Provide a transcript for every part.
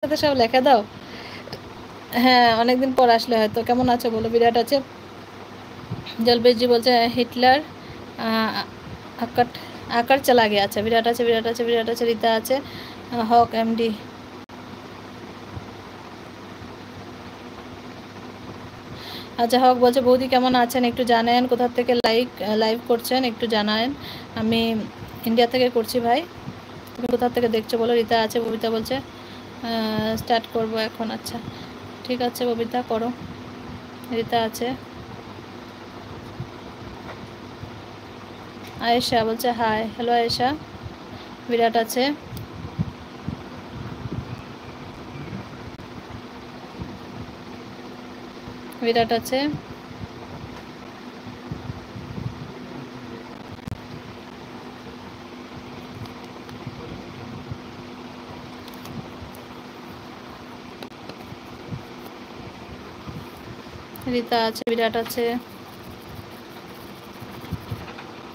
সাথে সব লেখা দাও। হ্যাঁ, অনেকদিন পর আসলে হয়তো। কেমন আছো বলো? বিরাট আছে। জলবেশজি বলছে হিটলার আকার আকার চালা গিয়া। আচ্ছা, বিরাট আছে, বিরাট আছে, বিরাট আছে, রীতা আছে, হক এমডি। আচ্ছা, হক বলছে বৌদি কেমন আছেন একটু জানেন, কোথা থেকে লাইভ করছেন একটু জানান। আমি ইন্ডিয়া থেকে করছি ভাই। তুমি কোথা থেকে দেখছো বলো? রীতা আছে, ববিতা বলছে স্টার্ট করব এখন। আচ্ছা ঠিক আছে ববিতা, করো। রীতা আছে। আয়েশা বলছে হাই, হ্যালো আয়েশা। বিরাট আছে। বিরাট আছে। রীতা আছে, বিরাট আছে।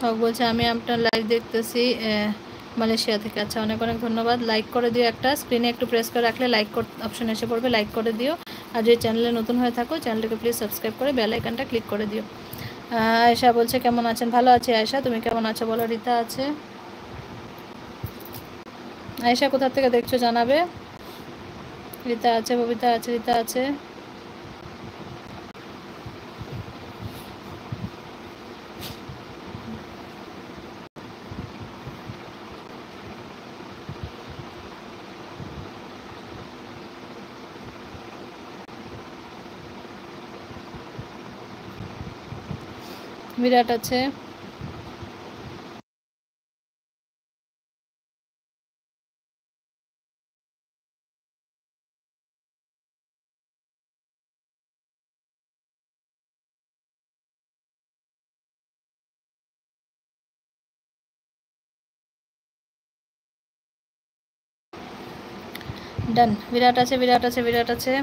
হক বলছে আমি আপনার লাইভ দেখতেছি মালয়েশিয়া থেকে। আচ্ছা, অনেক অনেক ধন্যবাদ। লাইক করে দিও, একটা স্ক্রিনে একটু প্রেস করে রাখলে লাইক অপশন এসে পড়বে, লাইক করে দিও। আর যদি চ্যানেলে নতুন হয়ে থাকো চ্যানেলটাকে প্লিজ সাবস্ক্রাইব করে বেল আইকনটা ক্লিক করে দিও। আয়েশা বলছে কেমন আছেন? ভালো আছি আয়েশা, তুমি কেমন আছো বলো? রীতা আছে। আয়েশা কোথা থেকে দেখছো জানাবে। রীতা আছে, ববিতা আছে, রীতা আছে। বিরাট আছে। ডান। বিরাট আছে, বিরাট আছে, বিরাট আছে।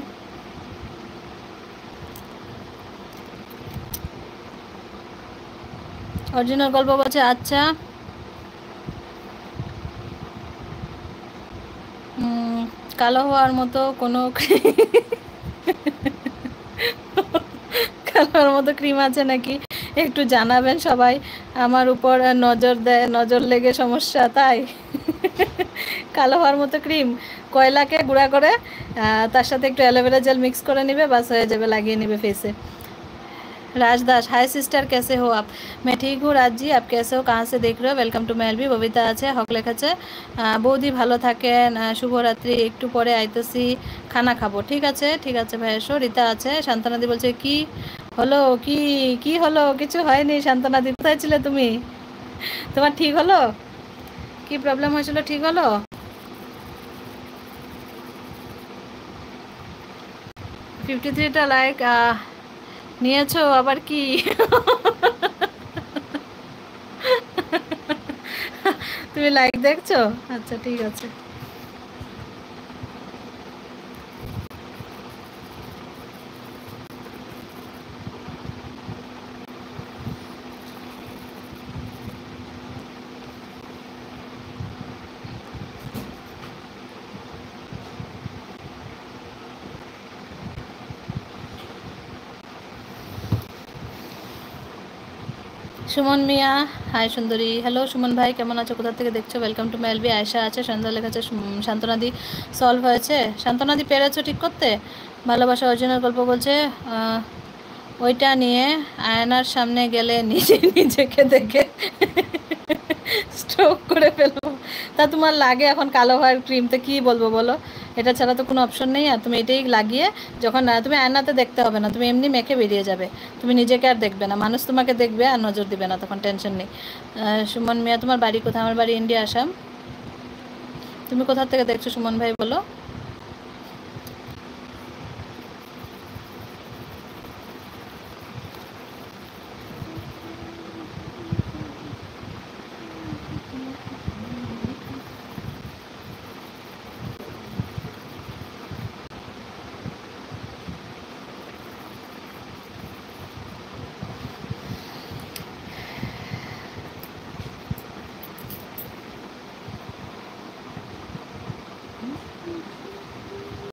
অরিজিনাল গল্প বলছে আচ্ছা কালো হওয়ার মতো কোনো কালোর মতো ক্রিম আছে নাকি একটু জানাবেন সবাই। আমার উপর নজর দেয়, নজর লেগে সমস্যা তাই। কালো হওয়ার মতো ক্রিম কয়লাকে গুঁড়া করে তার সাথে একটু অ্যালোভেরা জেল মিক্স করে নিবে, বাস হয়ে যাবে, লাগিয়ে নিবে ফেসে। राज दास हाय सिस्टर कैसे हो आप? मैं ठीक हूँ राज जी, आप कैसे हो, कहाँ से देख रहे हो? Welcome to मेलबी। बबिता আছে, হক লেখাছে বৌদি ভালো থাকেন, শুভরাত্রি, একটু পরে আইতেছি, খানা খাবো। ঠিক আছে ঠিক আছে ভাই, এসো। রীতা আছে। শান্তনাদি বলছে কি হলো, কি কি হলো? কিছু হয়নি শান্তনাদি, কোথায় ছিলে তুমি? তোমার ঠিক হলো? কি প্রবলেম হয়েছিল, ঠিক হলো? 53টা লাইক নিয়েছো আবার কি? তুমি লাইক দেখছো? আচ্ছা ঠিক আছে। সুমন মিয়া হাই সুন্দরী, হ্যালো সুমন ভাই, কেমন আছো, কোথা থেকে দেখছো? Welcome to মাইলবি। আয়শা আছে, সন্ধ্যা লেখাচ্ছে, শান্তনাদি সলভ হয়েছে, শান্তনাদি পেরেছো ঠিক করতে? ভালোবাসা অরিজিনাল গল্প বলছে ওইটা নিয়ে আয়নার সামনে গেলে নিজে নিজেকে দেখে স্ট্রোক করে ফেলবো। তা তোমার লাগে এখন কালো হওয়ার ক্রিম, তো কী বলবো বলো? এটা ছাড়া তো কোনো অপশন নেই। আর তুমি এটাই লাগিয়ে যখন তুমি আয়নাতে দেখতে হবে না, তুমি এমনি মেখে বেরিয়ে যাবে, তুমি নিজেকে আর দেখবে না, মানুষ তোমাকে দেখবে আর নজর দিবে না, তখন টেনশন নেই। সুমন মিয়া তোমার বাড়ি কোথায়? আমার বাড়ি ইন্ডিয়া, আসাম। তুমি কোথা থেকে দেখছো সুমন ভাই বলো?